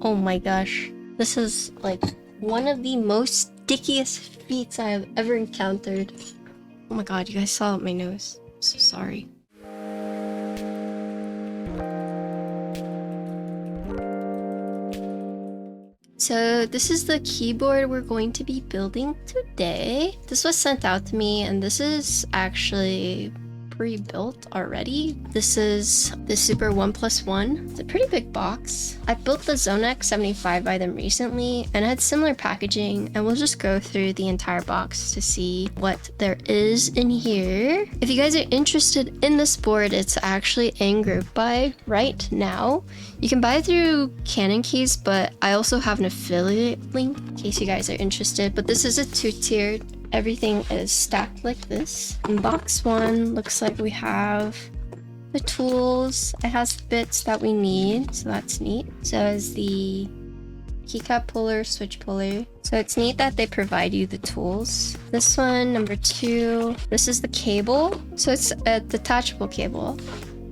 Oh my gosh. This is like one of the most stickiest feet I have ever encountered. Oh my god, you guys saw my nose. I'm so sorry. So this is the keyboard we're going to be building today. This was sent out to me and this is actually pre-built already. This is the Super 1+1. It's a pretty big box. I built the Zonex 75 by them recently and it had similar packaging, and we'll just go through the entire box to see what there is in here. If you guys are interested in this board, it's actually in group buy right now. You can buy it through Canon Keys, but I also have an affiliate link in case you guys are interested. But this is a 2-tiered. Everything is stacked like this. In box 1, looks like we have the tools. It has bits that we need, so that's neat. So is the keycap puller, switch puller. So it's neat that they provide you the tools. This one, number 2, this is the cable. So it's a detachable cable.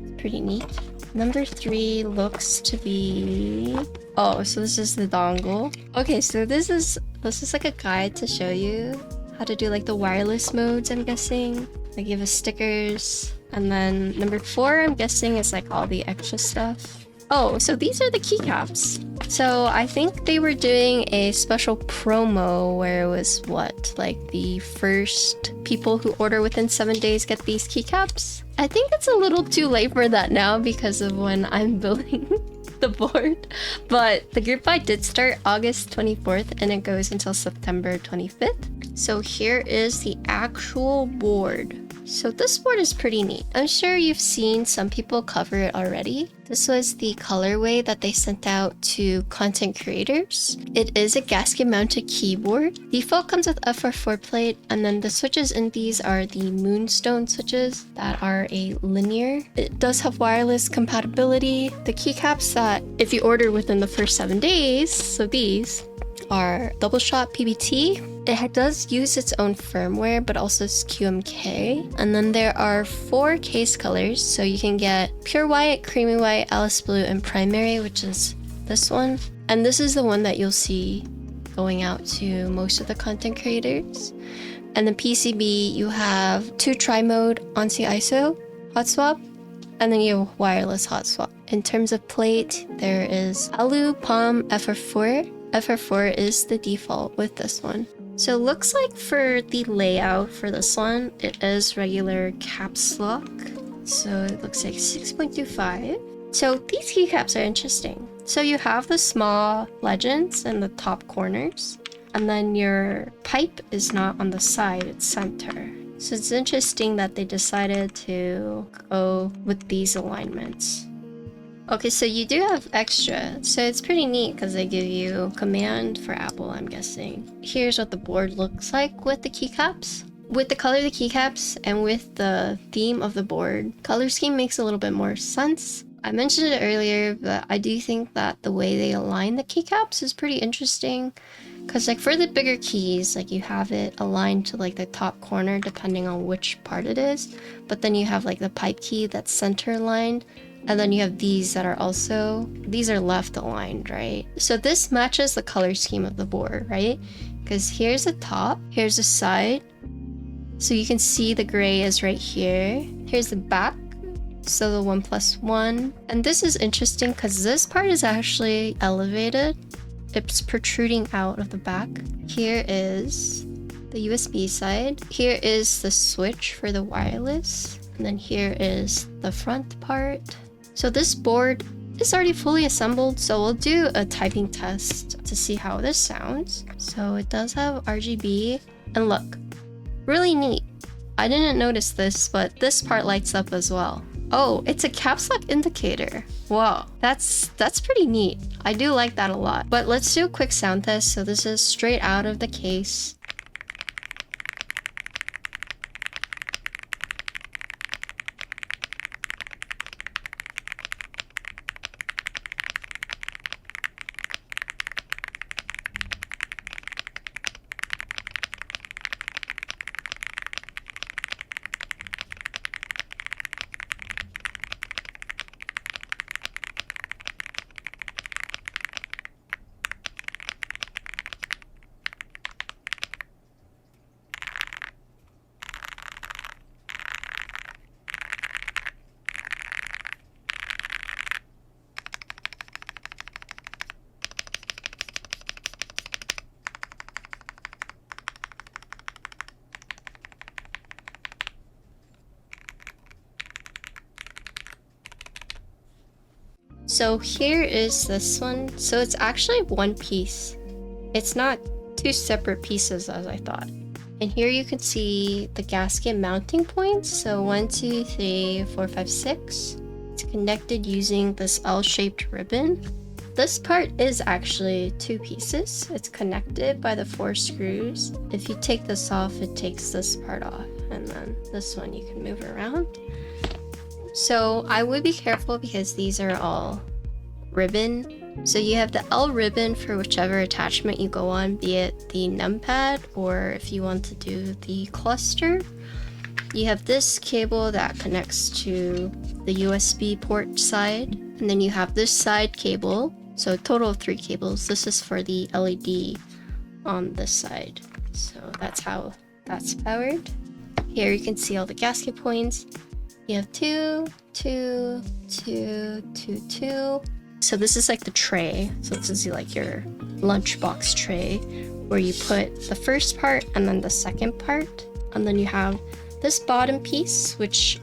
It's pretty neat. Number 3 looks to be... oh, so this is the dongle. Okay, so this is like a guide to show you how to do like the wireless modes, I'm guessing. They give us stickers. And then number 4, I'm guessing, is like all the extra stuff. Oh, so these are the keycaps. So I think they were doing a special promo where it was what, like the first people who order within 7 days get these keycaps. I think it's a little too late for that now because of when I'm building the board. But the group buy did start August 24th and it goes until September 25th. So here is the actual board. So this board is pretty neat. I'm sure you've seen some people cover it already. This was the colorway that they sent out to content creators. It is a gasket mounted keyboard. Default comes with FR4 plate, and then the switches in these are the Moonstone switches that are a linear. It does have wireless compatibility. The keycaps that if you order within the first 7 days, so these are double shot PBT. It does use its own firmware, but also it's QMK. And then there are 4 case colors, so you can get pure white, creamy white, Alice blue, and primary, which is this one. And this is the one that you'll see going out to most of the content creators. And the PCB, you have 2 tri-mode ONSI ISO hot swap, and then you have wireless hot swap. In terms of plate, there is Alu, Palm, FR4. FR4 is the default with this one. So it looks like for the layout for this one, it is regular caps lock. So it looks like 6.25. So these keycaps are interesting. So you have the small legends in the top corners, and then your pipe is not on the side, it's center. So it's interesting that they decided to go with these alignments. Okay, so you do have extra, so it's pretty neat because they give you command for Apple, I'm guessing. Here's what the board looks like with the keycaps. With the color of the keycaps and with the theme of the board, color scheme makes a little bit more sense. I mentioned it earlier, but I do think that the way they align the keycaps is pretty interesting. Because like for the bigger keys, like you have it aligned to like the top corner depending on which part it is. But then you have like the pipe key that's center aligned. And then you have these that are also, these are left aligned, right? So this matches the color scheme of the board, right? Because here's the top, here's the side. So you can see the gray is right here. Here's the back, so the 1+1. And this is interesting because this part is actually elevated. It's protruding out of the back. Here is the USB side. Here is the switch for the wireless. And then here is the front part. So this board is already fully assembled, so we'll do a typing test to see how this sounds. So it does have RGB, and look, really neat. I didn't notice this, but this part lights up as well. Oh, it's a caps lock indicator. Wow, that's pretty neat. I do like that a lot. But let's do a quick sound test. So this is straight out of the case. So here is this one. So it's actually one piece. It's not two separate pieces as I thought. And here you can see the gasket mounting points. So 1, 2, 3, 4, 5, 6. It's connected using this L-shaped ribbon. This part is actually two pieces. It's connected by the 4 screws. If you take this off, it takes this part off. And then this one you can move around. So I would be careful because these are all ribbon. So you have the L ribbon for whichever attachment you go on, be it the numpad or if you want to do the cluster. You have this cable that connects to the USB port side, and then you have this side cable. So a total of 3 cables. This is for the LED on this side. So that's how that's powered. Here you can see all the gasket points. You have 2, 2, 2, 2, 2. So this is like the tray. So this is like your lunchbox tray where you put the first part and then the second part. And then you have this bottom piece, which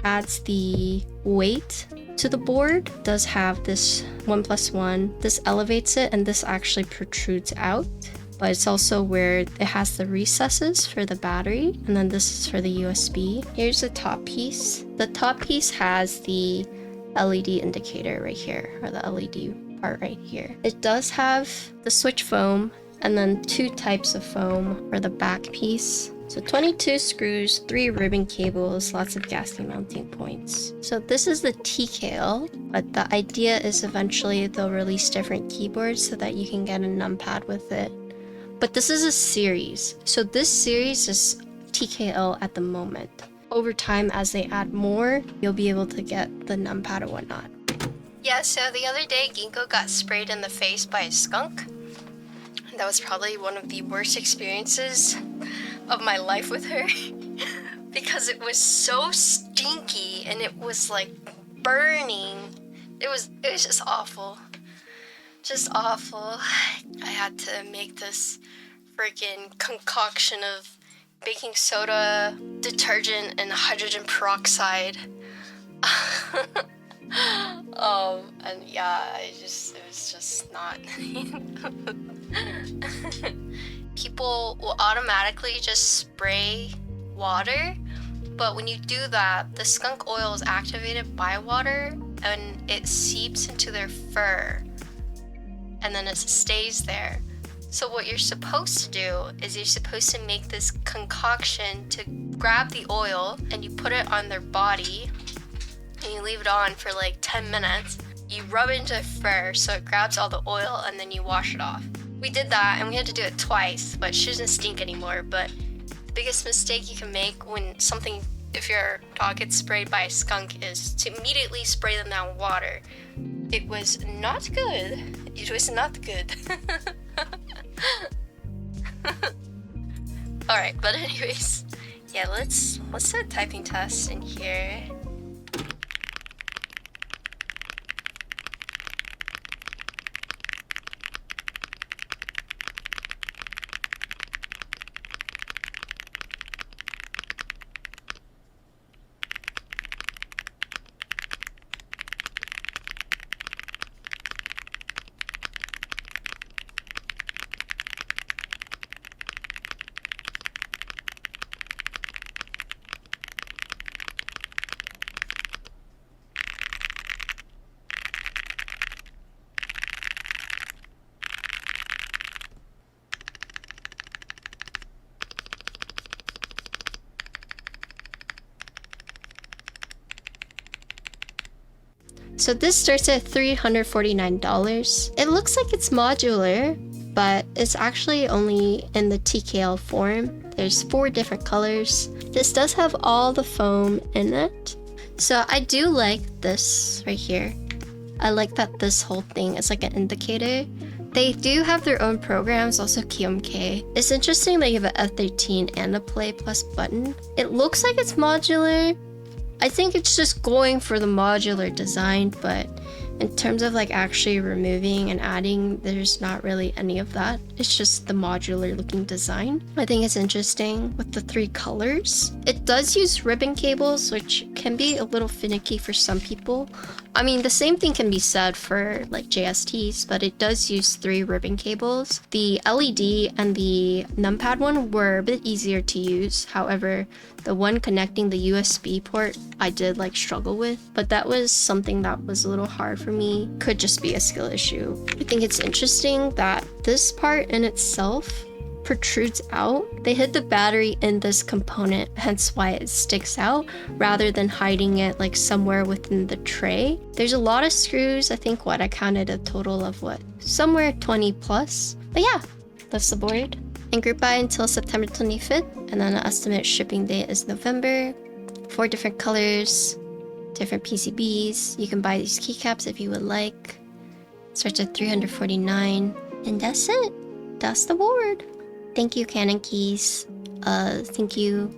adds the weight to the board. It does have this 1+1. This elevates it and this actually protrudes out. But it's also where it has the recesses for the battery, and then this is for the USB. Here's the top piece. The top piece has the LED indicator right here, or the LED part right here. It does have the switch foam, and then 2 types of foam for the back piece. So 22 screws, 3 ribbon cables, lots of gasket mounting points. So this is the TKL, but the idea is eventually they'll release different keyboards so that you can get a numpad with it. But this is a series. So this series is TKL at the moment. Over time, as they add more, you'll be able to get the numpad or whatnot. Yeah, so the other day, Ginkgo got sprayed in the face by a skunk. That was probably one of the worst experiences of my life with her. Because it was so stinky and it was like burning. It was just awful. Just awful. I had to make this freaking concoction of baking soda, detergent, and hydrogen peroxide. And yeah, it was just not. People will automatically just spray water, but when you do that, the skunk oil is activated by water and it seeps into their fur. And then it stays there. So what you're supposed to do is you're supposed to make this concoction to grab the oil and you put it on their body and you leave it on for like 10 minutes. You rub it into their fur so it grabs all the oil and then you wash it off. We did that and we had to do it twice, but she doesn't stink anymore. But the biggest mistake you can make if your dog gets sprayed by a skunk is to immediately spray them down with water. It was not good. It was not good. Alright, but anyways, yeah, let's do a typing test in here. So this starts at $349. It looks like it's modular, but it's actually only in the TKL form. There's 4 different colors. This does have all the foam in it. So I do like this right here. I like that this whole thing is like an indicator. They do have their own programs, also KMK. It's interesting that you have an F13 and a Play Plus button. It looks like it's modular. I think it's just going for the modular design, but In terms of like actually removing and adding, there's not really any of that. It's just the modular looking design. I think it's interesting with the 3 colors. It does use ribbon cables, which can be a little finicky for some people. I mean, the same thing can be said for like JSTs, but it does use 3 ribbon cables. The LED and the numpad one were a bit easier to use. However, the one connecting the USB port, I did like struggle with, but that was something that was a little hard for me. Could just be a skill issue. I think it's interesting that this part in itself protrudes out. They hid the battery in this component, hence why it sticks out, rather than hiding it like somewhere within the tray. There's a lot of screws. I think I counted a total of somewhere 20 plus. But yeah, that's the board. And group buy until September 25th, and then the estimate shipping date is November. 4 different colors, different PCBs. You can buy these keycaps if you would like. Starts at $349, and that's it. That's the board. Thank you, Canon Keys. Thank you.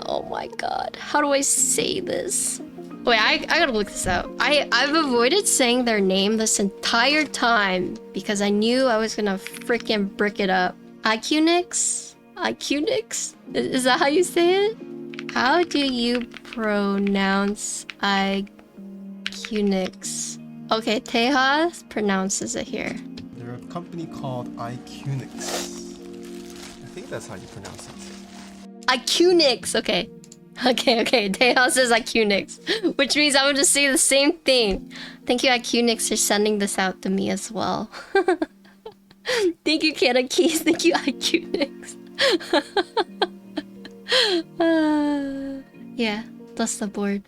Oh my god, how do I say this? Wait, I gotta look this up. I've avoided saying their name this entire time because I knew I was gonna freaking brick it up. Iqunix? Iqunix? Is that how you say it? How do you pronounce Iqunix? Okay, Tejas pronounces it here. They're a company called Iqunix. I think that's how you pronounce it. Iqunix! Okay. Okay. Tejas says Iqunix, which means I'm gonna say the same thing. Thank you, Iqunix, for sending this out to me as well. Thank you, Canon Keys. Thank you, Iqunix. Yeah, that's the board.